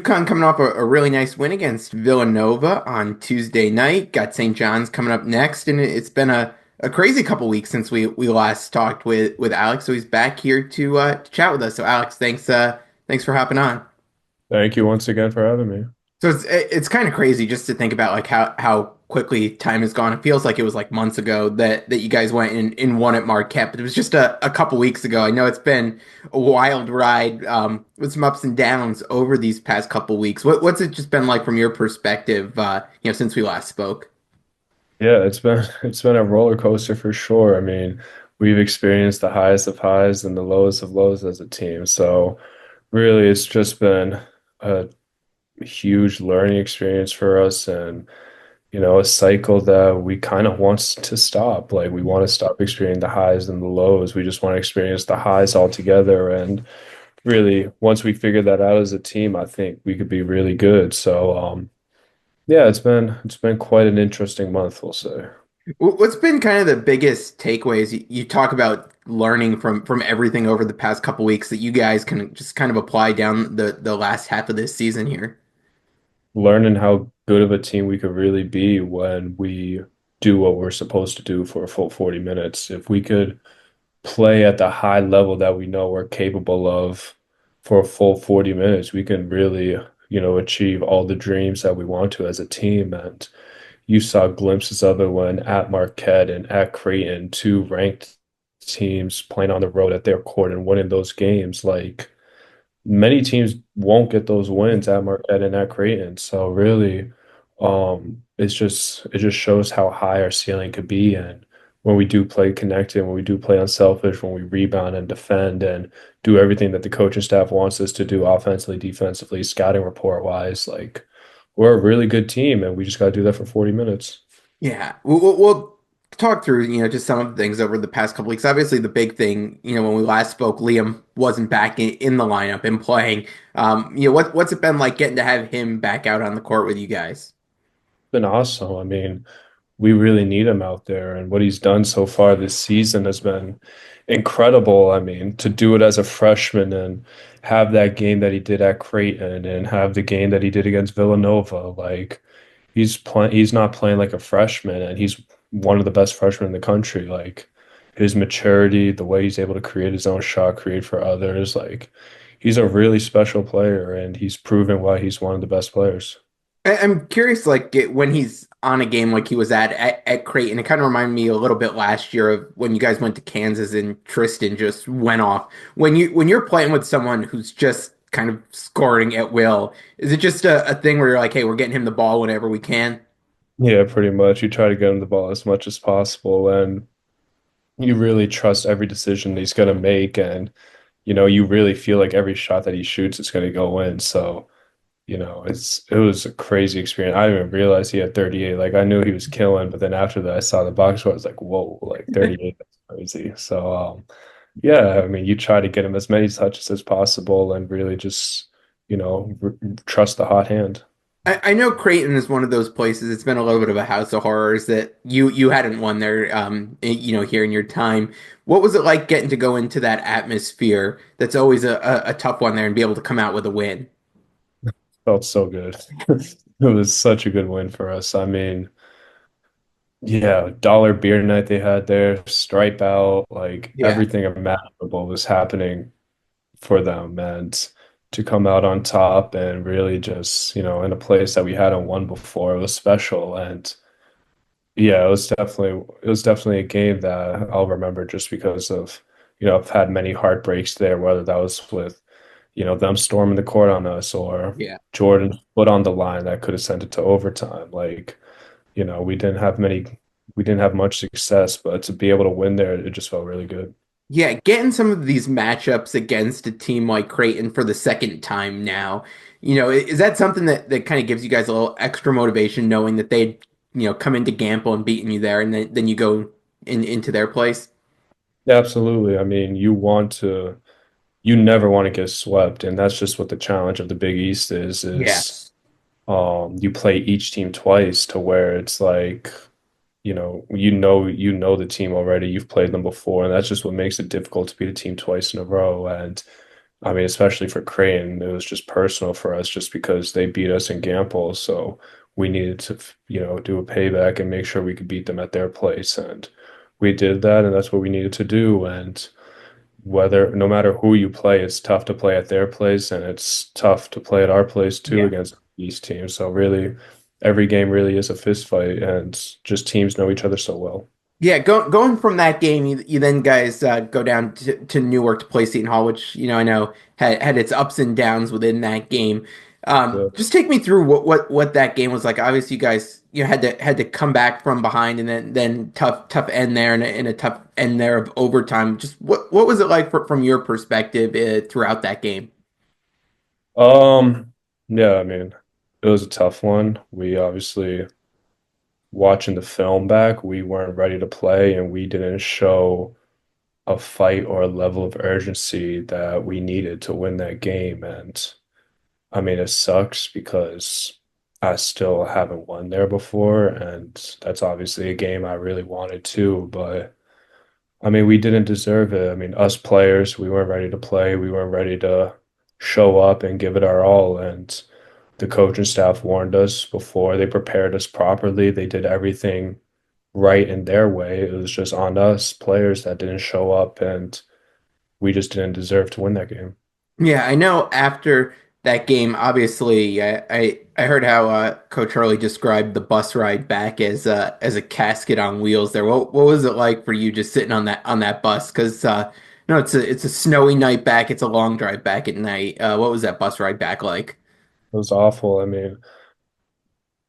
UConn coming off a really nice win against Villanova on Tuesday night. Got St. John's coming up next, and it's been a crazy couple weeks since we last talked with Alex. So he's back here to chat with us. So Alex, thanks for hopping on. Thank you once again for having me. So it's kind of crazy just to think about like how quickly time has gone. It feels like it was like months ago that you guys went and won at Marquette, but it was just a couple weeks ago. I know it's been a wild ride with some ups and downs over these past couple weeks. What's it just been like from your perspective, since we last spoke? Yeah, it's been a roller coaster for sure. I mean, we've experienced the highest of highs and the lowest of lows as a team. So really it's just been a huge learning experience for us and a cycle that we kind of want to stop. Like we want to stop experiencing the highs and the lows. We just want to experience the highs altogether. And really, once we figure that out as a team, I think we could be really good. So yeah, it's been quite an interesting month, we'll say. What's been kind of the biggest takeaways you talk about learning from everything over the past couple weeks that you guys can just kind of apply down the last half of this season here? Learning how good of a team we could really be when we do what we're supposed to do for a full 40 minutes. If we could play at the high level that we know we're capable of for a full 40 minutes, we can really, achieve all the dreams that we want to as a team. And you saw glimpses of it when at Marquette and at Creighton, two ranked teams playing on the road at their court and winning those games. Like, many teams won't get those wins at Marquette and at Creighton. So really, it just shows how high our ceiling could be. And when we do play connected, when we do play unselfish, when we rebound and defend and do everything that the coaching staff wants us to do offensively, defensively, scouting report wise, like we're a really good team and we just got to do that for 40 minutes. Yeah, we'll talk through, just some of the things over the past couple weeks. Obviously, the big thing, when we last spoke, Liam wasn't back in the lineup and playing. What's it been like getting to have him back out on the court with you guys? Been awesome. I mean, we really need him out there. And what he's done so far this season has been incredible. I mean, to do it as a freshman and have that game that he did at Creighton and have the game that he did against Villanova, like he's not playing like a freshman and he's one of the best freshmen in the country. Like his maturity, the way he's able to create his own shot, create for others, like he's a really special player and he's proven why he's one of the best players. I'm curious, like when he's on a game like he was at Creighton, it kind of reminded me a little bit last year of when you guys went to Kansas and Tristan just went off. When you're playing with someone who's just kind of scoring at will, is it just a thing where you're like, hey, we're getting him the ball whenever we can? Yeah, pretty much. You try to get him the ball as much as possible and you really trust every decision that he's going to make. And, you really feel like every shot that he shoots is going to go in. So, it was a crazy experience. I didn't even realize he had 38. Like I knew he was killing, but then after that I saw the box score, I was like, whoa, like 38, that's crazy. So yeah, I mean you try to get him as many touches as possible and really just, trust the hot hand. I know Creighton is one of those places. It's been a little bit of a house of horrors that you hadn't won there, here in your time. What was it like getting to go into that atmosphere? That's always a tough one there, and be able to come out with a win. Felt so good. It was such a good win for us. I mean, yeah, dollar beer night they had there, stripe out, like Yeah. everything imaginable was happening for them and to come out on top and really just, in a place that we hadn't won before, it was special. And yeah, it was definitely a game that I'll remember just because of, I've had many heartbreaks there, whether that was with, them storming the court on us or Yeah. Jordan's foot on the line that could have sent it to overtime. Like, we didn't have much success, but to be able to win there, it just felt really good. Yeah, getting some of these matchups against a team like Creighton for the second time now, is that something that kind of gives you guys a little extra motivation knowing that they'd, come into Gamble and beaten you there and then you go into their place? Yeah, absolutely. I mean, you never want to get swept, and that's just what the challenge of the Big East is, Yeah. you play each team twice to where it's like, you know the team already, you've played them before, and that's just what makes it difficult to beat a team twice in a row. And I mean, especially for Creighton, it was just personal for us just because they beat us in Gamble. So we needed to, do a payback and make sure we could beat them at their place. And we did that, and that's what we needed to do. And no matter who you play, it's tough to play at their place, and it's tough to play at our place too Yeah. against these teams. So really, every game really is a fist fight, and just teams know each other so well. Yeah, going from that game, you then guys go down to Newark to play Seton Hall, which I know had its ups and downs within that game. Yeah. Just take me through what that game was like. Obviously, you guys had to come back from behind, and then tough end there, and a tough end there of overtime. Just what was it like from your perspective throughout that game? Yeah, I mean, it was a tough one. We obviously watching the film back, we weren't ready to play, and we didn't show a fight or a level of urgency that we needed to win that game. And I mean, it sucks because I still haven't won there before, and that's obviously a game I really wanted to, but I mean, we didn't deserve it. I mean, us players, we weren't ready to play. We weren't ready to show up and give it our all. And the coaching staff warned us before. They prepared us properly. They did everything right in their way. It was just on us players that didn't show up, and we just didn't deserve to win that game. Yeah, I know after that game, obviously, I heard how Coach Hurley described the bus ride back as a casket on wheels there. What was it like for you just sitting on that bus? Because no, it's a snowy night back. It's a long drive back at night. What was that bus ride back like? It was awful. I mean,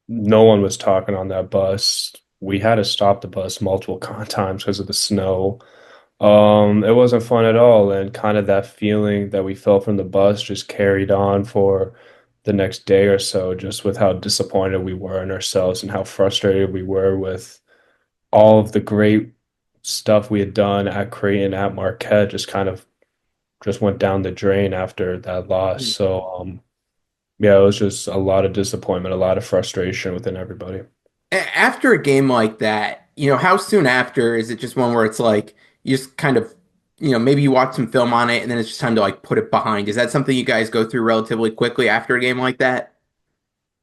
no one was talking on that bus. We had to stop the bus multiple times because of the snow. It wasn't fun at all, and kind of that feeling that we felt from the bus just carried on for the next day or so, just with how disappointed we were in ourselves and how frustrated we were with all of the great stuff we had done at Creighton, at Marquette, just kind of just went down the drain after that loss. So, yeah, it was just a lot of disappointment, a lot of frustration within everybody. After a game like that, how soon after is it just one where it's like you just kind of, maybe you watch some film on it and then it's just time to like put it behind? Is that something you guys go through relatively quickly after a game like that?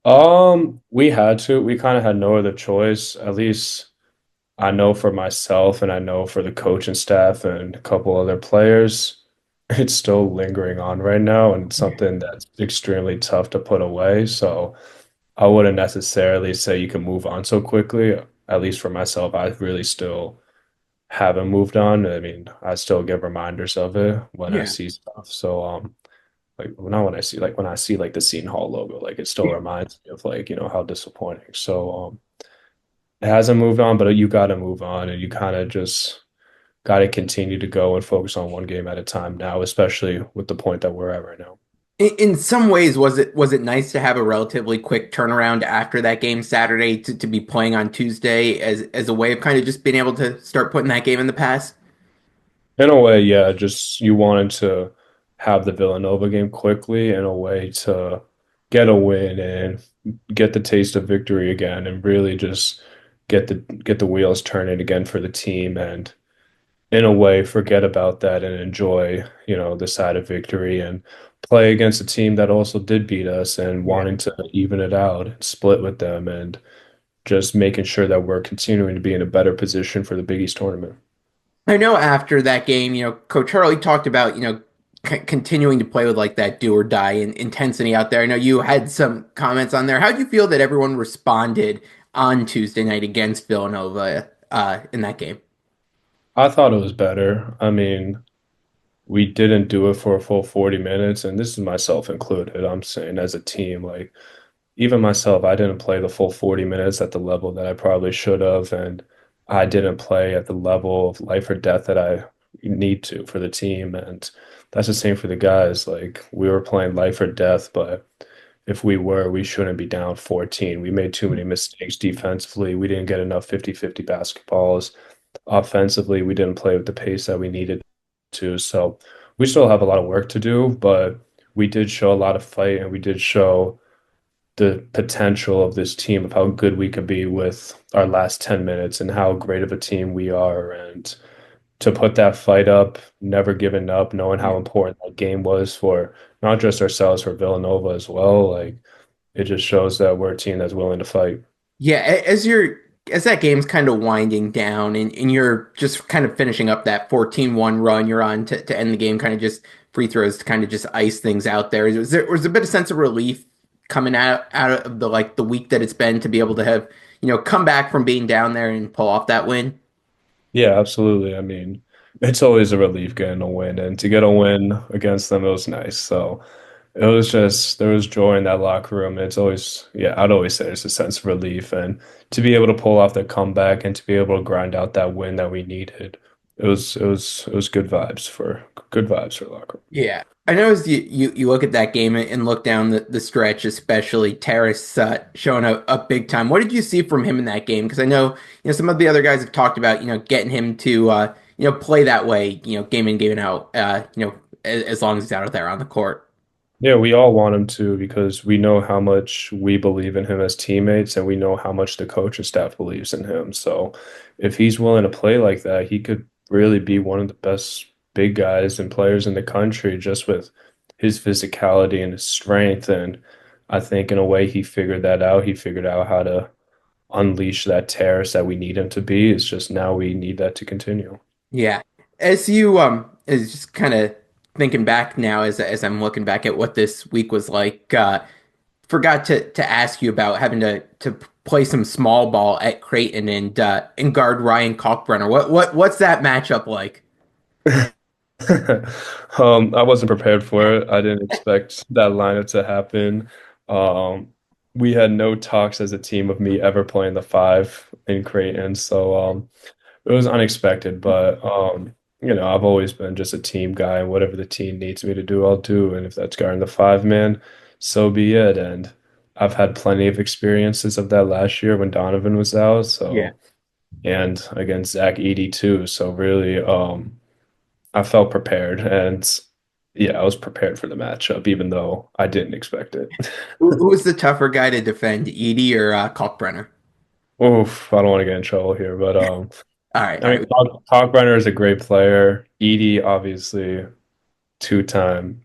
We had to. We kind of had no other choice. At least I know for myself, and I know for the coaching staff and a couple other players, it's still lingering on right now, and it's something that's extremely tough to put away. So I wouldn't necessarily say you can move on so quickly. At least for myself, I really still haven't moved on. I mean, I still get reminders of it when I Yeah. see stuff. So like not when I see like when I see like the Seton Hall logo, like it still reminds me of like, how disappointing. So it hasn't moved on, but you gotta move on and you kind of just gotta continue to go and focus on one game at a time now, especially with the point that we're at right now. In some ways, was it nice to have a relatively quick turnaround after that game Saturday to be playing on Tuesday as a way of kind of just being able to start putting that game in the past? In a way, yeah, just you wanted to have the Villanova game quickly in a way to get a win and get the taste of victory again and really just get the wheels turning again for the team and in a way forget about that and enjoy, the side of victory and play against a team that also did beat us and Yeah. wanting to even it out, split with them and just making sure that we're continuing to be in a better position for the Big East tournament. I know after that game, Coach Hurley talked about, continuing to play with like that do or die and intensity out there. I know you had some comments on there. How do you feel that everyone responded on Tuesday night against Villanova in that game? I thought it was better. I mean, we didn't do it for a full 40 minutes, and this is myself included. I'm saying as a team, like even myself, I didn't play the full 40 minutes at the level that I probably should have, and I didn't play at the level of life or death that I need to for the team. And that's the same for the guys. Like we were playing life or death, but if we were, we shouldn't be down 14. We made too many mistakes defensively. We didn't get enough 50-50 basketballs. Offensively, we didn't play with the pace that we needed to. So we still have a lot of work to do, but we did show a lot of fight and we did show the potential of this team of how good we could be with our last 10 minutes and how great of a team we are. And to put that fight up, never giving up, knowing Yeah. how important that game was for not just ourselves, for Villanova as well. Like it just shows that we're a team that's willing to fight. Yeah, as that game's kind of winding down and you're just kind of finishing up that 14-1 run you're on to end the game, kind of just free throws to kind of just ice things out there. Was a bit of sense of relief coming out of the like the week that it's been to be able to have, come back from being down there and pull off that win? Yeah, absolutely. I mean, it's always a relief getting a win, and to get a win against them, it was nice. So it was just there was joy in that locker room. It's always, yeah, I'd always say it's a sense of relief, and to be able to pull off the comeback and to be able to grind out that win that we needed, it was good vibes for the locker room. Yeah. I know as you look at that game and look down the stretch, especially Tarris showing a big time. What did you see from him in that game? Because I know, some of the other guys have talked about, getting him to, play that way, game in, game out, as long as he's out there on the court. Yeah, we all want him to because we know how much we believe in him as teammates and we know how much the coaching staff believes in him. So if he's willing to play like that, he could really be one of the best big guys and players in the country just with his physicality and his strength. And I think in a way he figured that out. He figured out how to unleash that Terrace that we need him to be. It's just now we need that to continue. Yeah. As you is just kind of thinking back now as I'm looking back at what this week was like, forgot to ask you about having to play some small ball at Creighton and guard Ryan Kalkbrenner. What's that matchup like? I wasn't prepared for it. I didn't expect that lineup to happen. Um, we had no talks as a team of me ever playing the five in Creighton, so it was unexpected. But I've always been just a team guy, and whatever the team needs me to do, I'll do. And if that's guarding the five man, so be it. And I've had plenty of experiences of that last year when Donovan was out, Yeah. and against Zach Edey too. So really, I felt prepared, and yeah, I was prepared for the matchup, even though I didn't expect it. Who was the tougher guy to defend, Edie or Kalkbrenner? Oof, I don't want to get in trouble here, but All right, I all mean, right. Kalkbrenner is a great player. Edie, obviously, two-time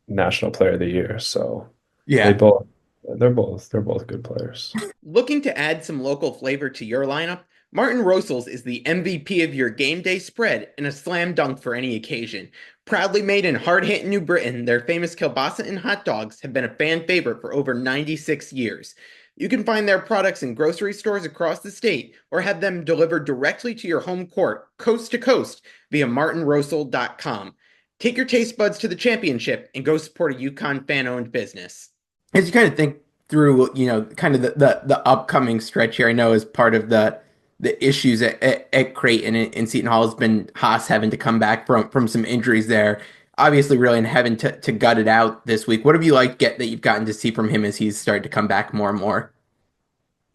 National Player of the Year, so they Yeah. both they're both good players. Looking to add some local flavor to your lineup? Martin Rosals is the MVP of your game day spread and a slam dunk for any occasion. Proudly made in hard-hitting New Britain, their famous kielbasa and hot dogs have been a fan favorite for over 96 years. You can find their products in grocery stores across the state or have them delivered directly to your home court, coast to coast, via martinrosal.com. Take your taste buds to the championship and go support a UConn fan-owned business. As you kind of think through, kind of the upcoming stretch here, I know as part of the issues at Creighton and Seton Hall has been Haas having to come back from some injuries there. Obviously, really in having to gut it out this week. What have you liked that you've gotten to see from him as he's started to come back more and more?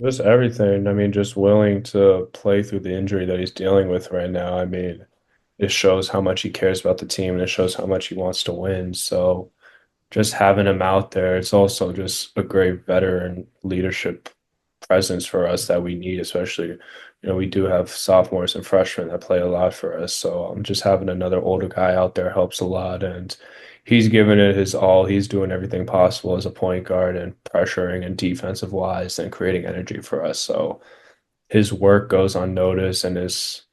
Just everything. I mean, just willing to play through the injury that he's dealing with right now. I mean, it shows how much he cares about the team and it shows how much he wants to win. So just having him out there, it's also just a great veteran leadership presence for us that we need, especially, we do have sophomores and freshmen that play a lot for us. So just having another older guy out there helps a lot. And he's giving it his all. He's doing everything possible as a point guard and pressuring and defensive wise and creating energy for us. So his work goes unnoticed and his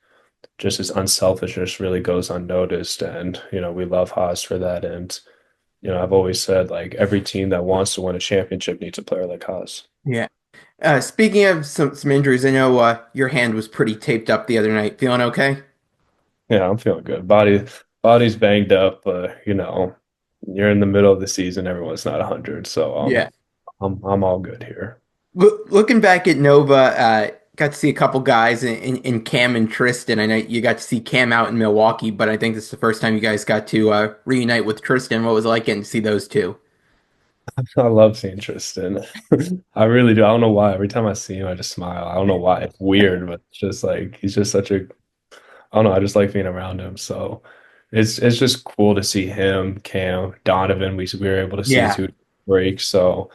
unselfishness really goes unnoticed. And, we love Haas for that. And, I've always said like every team that wants to win a championship needs a player like Haas. Yeah. Speaking of some injuries, I know your hand was pretty taped up the other night. Feeling okay? Yeah, I'm feeling good. Body's banged up, but you're in the middle of the season. Everyone's not 100, so Yeah. I'm all good here. Looking back at Nova, got to see a couple guys in Cam and Tristan. I know you got to see Cam out in Milwaukee, but I think this is the first time you guys got to reunite with Tristan. What was it like getting to see those two? I love seeing Tristan. I really do. I don't know why. Every time I see him, I just smile. I don't know why. It's weird, but it's just like he's just such a I don't know. I just like being around him. So it's just cool to see him, Cam, Donovan. We were able to see Yeah. two breaks. So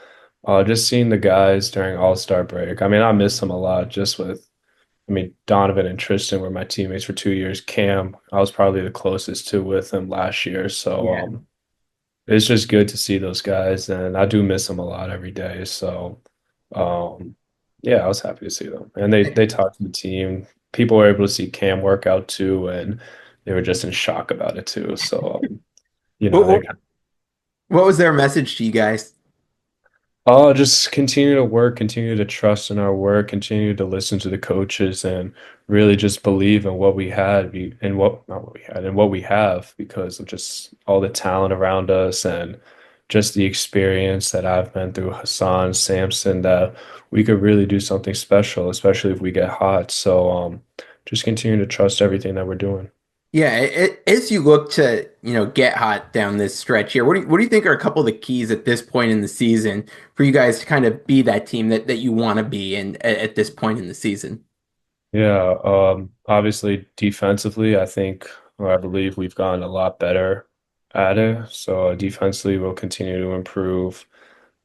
just seeing the guys during All-Star break. I mean, I miss them a lot just with I mean, Donovan and Tristan were my teammates for 2 years. Cam, I was probably the closest to with him last year. So Yeah. it's just good to see those guys, and I do miss them a lot every day. So um, yeah, I was happy to see them, and they talked to the team. People were able to see Cam work out too, and they were just in shock about it too. So What, they what, what was their message to you guys? oh, just continue to work, continue to trust in our work, continue to listen to the coaches, and really just believe in what we had, in what not what we had, and what we have because of just all the talent around us and just the experience that I've been through, Hassan, Samson, that we could really do something special, especially if we get hot. So, just continue to trust everything that we're doing. Yeah, as you look to, get hot down this stretch here, what do you think are a couple of the keys at this point in the season for you guys to kind of be that team that you want to be in at this point in the season? Yeah, obviously defensively, I think or I believe we've gotten a lot better at it. So defensively, we'll continue to improve.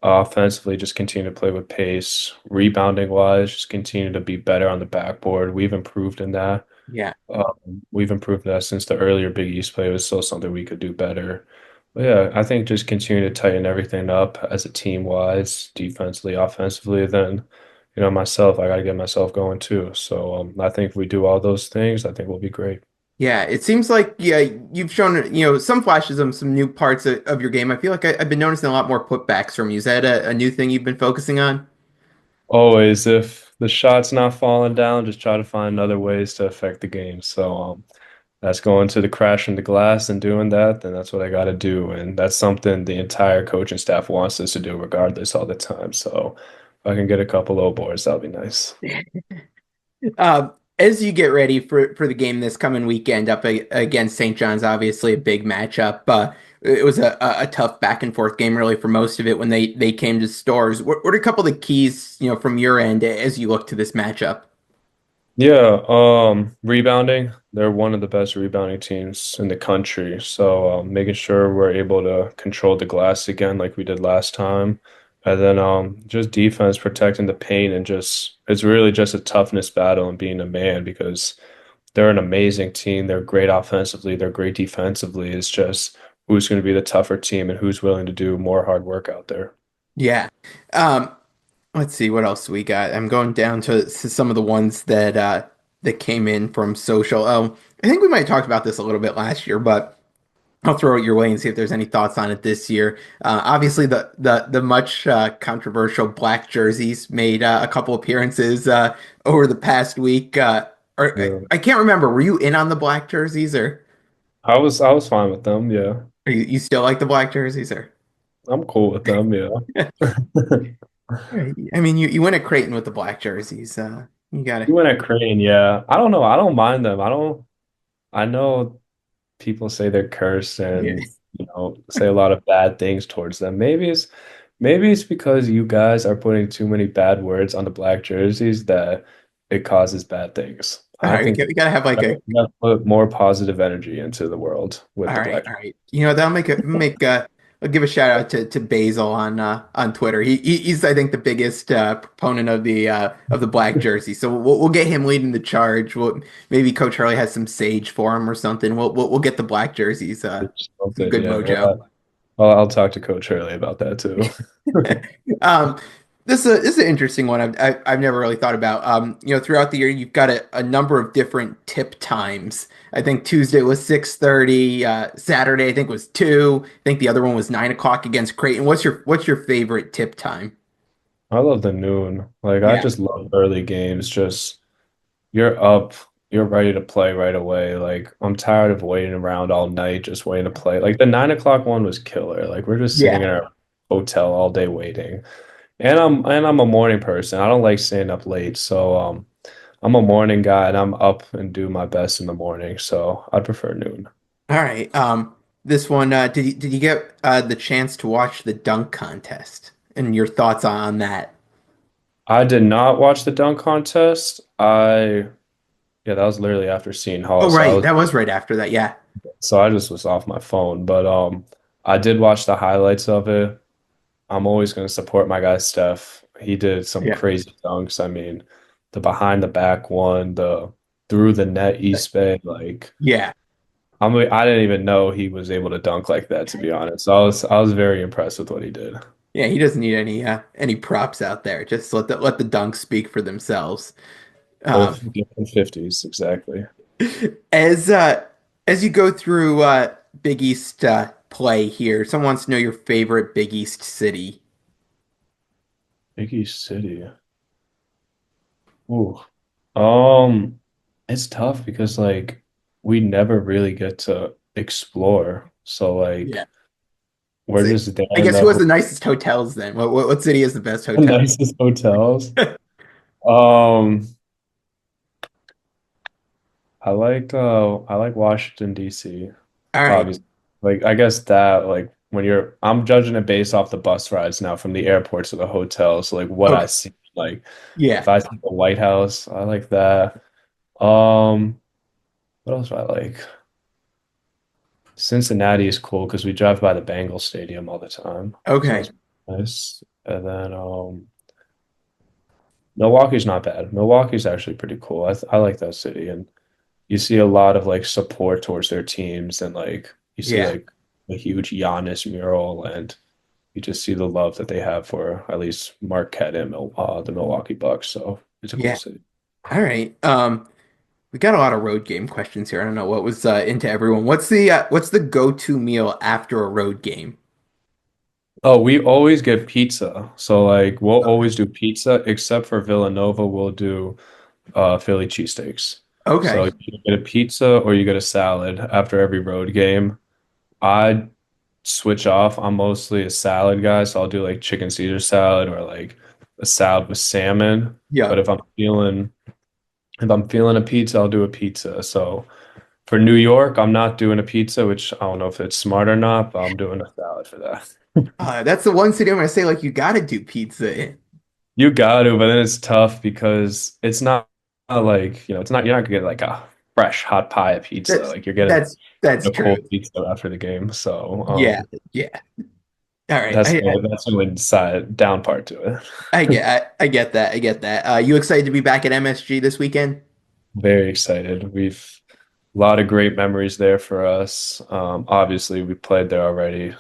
Offensively, just continue to play with pace. Rebounding wise, just continue to be better on the backboard. We've improved in that. Yeah. We've improved that since the earlier Big East play was still something we could do better. But yeah, I think just continue to tighten everything up as a team wise, defensively, offensively. Then, myself, I got to get myself going too. So I think if we do all those things, I think we'll be great. Yeah, it seems like you've shown some flashes of some new parts of your game. I feel like I've been noticing a lot more putbacks from you. Is that a new thing you've been focusing on? Always, if the shot's not falling down, just try to find other ways to affect the game. So that's going to the crashing the glass and doing that, then that's what I got to do. And that's something the entire coaching staff wants us to do regardless all the time. So if I can get a couple low boards, that'll be nice. As you get ready for the game this coming weekend against St. John's, obviously a big matchup. It was a tough back and forth game really for most of it when they came to Stores. What are a couple of the keys, from your end as you look to this matchup? Yeah, rebounding. They're one of the best rebounding teams in the country. So making sure we're able to control the glass again like we did last time. And then just defense, protecting the paint and just it's really just a toughness battle and being a man because they're an amazing team. They're great offensively, they're great defensively. It's just who's going to be the tougher team and who's willing to do more hard work out there. Yeah. Um, let's see what else we got. I'm going down to some of the ones that came in from social. I think we might have talked about this a little bit last year, but I'll throw it your way and see if there's any thoughts on it this year. Obviously, the much controversial black jerseys made a couple appearances over the past week. Yeah. I can't remember. Were you in on the black jerseys, or I was fine with them, yeah. are you still like the black jerseys, or? I'm cool with them, yeah. Right. I mean, you win at Creighton with the black jerseys. You gotta. You went at Crane, yeah. I don't know. I don't mind them. I know people say they're cursed Yeah. and, say a lot of bad things towards them. Maybe it's because you guys are putting too many bad words on the black jerseys that it causes bad things. All I right, think we gotta have like a. we gotta put more positive energy into the world with All the right, black. all right. That'll make I'll give a shout out to Basil on Twitter. He's I think the biggest proponent of the black jersey. So we'll get him leading the charge. Maybe Coach Hurley has some sage for him or something. We'll get the black jerseys. Some Something, good yeah. mojo. I'll talk to Coach Hurley about that too. Um, this is an interesting one. I've never really thought about. Throughout the year, you've got a number of different tip times. I think Tuesday was 6:30. Saturday, I think was 2. I think the other one was 9 o'clock against Creighton. What's your favorite tip time? I love the noon. Like I Yeah, just love early games. Just you're up, you're ready to play right away. Like I'm tired of waiting around all night, just waiting to play. Like the 9 o'clock one was killer. Like we're just sitting yeah. in our hotel all day waiting. And I'm a morning person. I don't like staying up late. So I'm a morning guy and I'm up and do my best in the morning. So I prefer noon. All right. This one, did you get the chance to watch the dunk contest and your thoughts on that? I did not watch the dunk contest. Yeah, that was literally after seeing Hall. Oh, right. That was right after that. Yeah. So I just was off my phone. But I did watch the highlights of it. I'm always going to support my guy Steph. He did some Yeah. crazy dunks. I mean, the behind the back one, the through the net East Bay. Like Yeah. I didn't even know he was able to dunk like that, to be honest. So I was very impressed with what he did. Yeah, he doesn't need any props out there. Just let the dunks speak for themselves. Um, Both different 50s, exactly. as as you go through Big East play here, someone wants to know your favorite Big East city. Big East City. Ooh. Um, it's tough because like we never really get to explore. So Yeah. like we're So, just there I in guess the who has the nicest hotels then? What city has the best hotel? nicest hotels. Um, I like Washington DC, All right. obviously. Like I guess that like when I'm judging it based off the bus rides now from the airport to the hotel. So like what I Okay. see, like Yeah. if I see the White House, I like that. Um, what else do I like? Cincinnati is cool because we drive by the Bengals Stadium all the time. So Okay. that's nice. And then Milwaukee's not bad. Milwaukee's actually pretty cool. I like that city, and you see a lot of like support towards their teams, and like you see Yeah. like a huge Giannis mural, and you just see the love that they have for at least Marquette and the Milwaukee Bucks. So it's a cool Yeah. city. All right. We got a lot of road game questions here. I don't know what was into everyone. What's the go-to meal after a road game? Oh, we always get pizza. So like we'll always do pizza, except for Villanova, we'll do Philly cheesesteaks. So Okay. you get a pizza or you get a salad after every road game. I switch off. I'm mostly a salad guy, so I'll do like chicken Caesar salad or like a salad with salmon. But Yeah. if I'm feeling a pizza, I'll do a pizza. So for New York, I'm not doing a pizza, which I don't know if it's smart or not, but I'm doing a salad for that. That's the one city I'm gonna say like you gotta do pizza in. You got to, but then it's tough because it's not like, it's not, you're not gonna get like a fresh hot pie of pizza. That's Like you're getting that's a true. cold pizza after the game. So Yeah. Yeah. All right. that's the down part to it. I get that. I get that. You excited to be back at MSG this weekend? Very excited. We've a lot of great memories there for us. Obviously we played there already,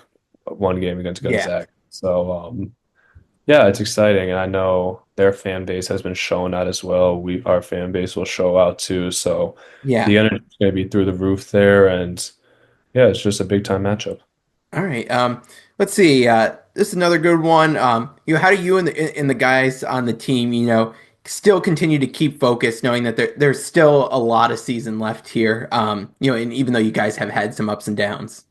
one game against Yeah. Gonzaga. So yeah, it's exciting, and I know their fan base has been showing out as well. Our fan base will show out too, so Yeah. the energy is going to be through the roof there, and yeah, it's just a big time matchup. All right. Let's see. This is another good one. How do you and the guys on the team, still continue to keep focused, knowing that there's still a lot of season left here. And even though you guys have had some ups and downs.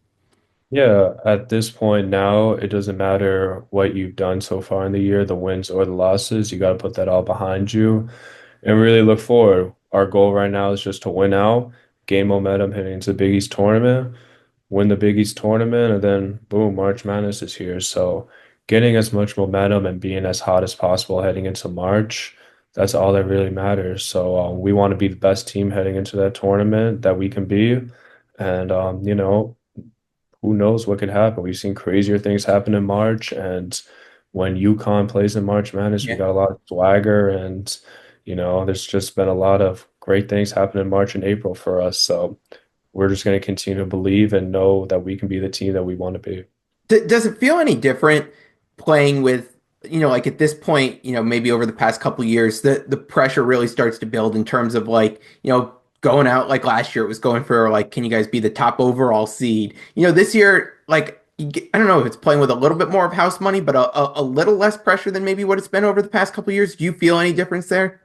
Yeah, at this point now, it doesn't matter what you've done so far in the year, the wins or the losses. You got to put that all behind you and really look forward. Our goal right now is just to win out, gain momentum heading into the Big East tournament, win the Big East tournament, and then boom, March Madness is here. So getting as much momentum and being as hot as possible heading into March, that's all that really matters. So we want to be the best team heading into that tournament that we can be. And who knows what could happen? We've seen crazier things happen in March, and when UConn plays in March Madness, we Yeah. got a lot of swagger, and there's just been a lot of great things happen in March and April for us. So we're just going to continue to believe and know that we can be the team that we want to be. Does it feel any different playing with, like at this point, maybe over the past couple of years, the pressure really starts to build in terms of like, going out like last year, it was going for like, can you guys be the top overall seed? This year, like, I don't know if it's playing with a little bit more of house money, but a little less pressure than maybe what it's been over the past couple of years. Do you feel any difference there?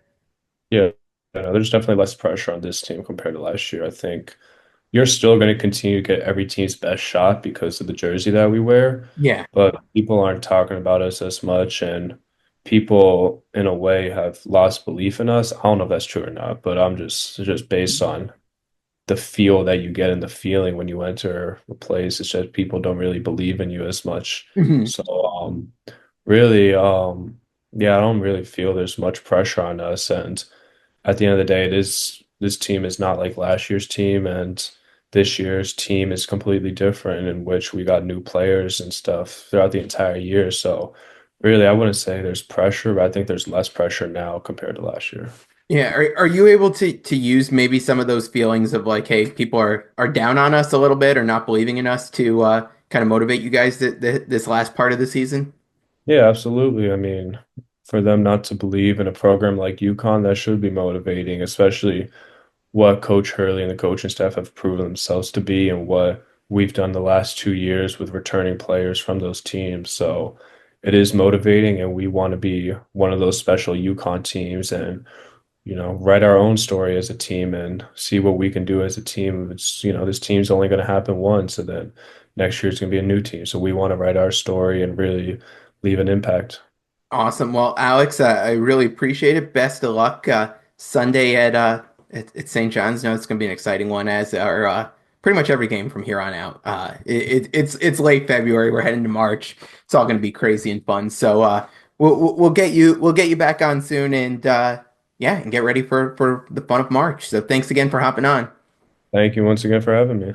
Yeah, there's definitely less pressure on this team compared to last year. I think you're still going to continue to get every team's best shot because of the jersey that we wear, Yeah. but people aren't talking about us as much, and people, in a way, have lost belief in us. I don't know if that's true or not, but I'm just based on the feel that you get and the feeling when you enter a place. It's just people don't really believe in you as much. Mhm. So, really, yeah, I don't really feel there's much pressure on us, and at the end of the day, this team is not like last year's team, and this year's team is completely different in which we got new players and stuff throughout the entire year. So Really, I wouldn't say there's pressure, but I think there's less pressure now compared to last year. Yeah, are you able to use maybe some of those feelings of like, hey, people are down on us a little bit or not believing in us to kind of motivate you guys this last part of the season? Yeah, absolutely. I mean, for them not to believe in a program like UConn, that should be motivating, especially what Coach Hurley and the coaching staff have proven themselves to be and what we've done the last 2 years with returning players from those teams. So it is motivating, and we want to be one of those special UConn teams and, write our own story as a team and see what we can do as a team. This team's only going to happen once, and then next year it's going to be a new team. So we want to write our story and really leave an impact. Awesome. Well, Alex, I really appreciate it. Best of luck Sunday at St. John's. No, it's going to be an exciting one as are pretty much every game from here on out. It's late February. We're heading to March. It's all going to be crazy and fun. So we'll get you back on soon and yeah, and get ready for the fun of March. So thanks again for hopping on. Thank you once again for having me.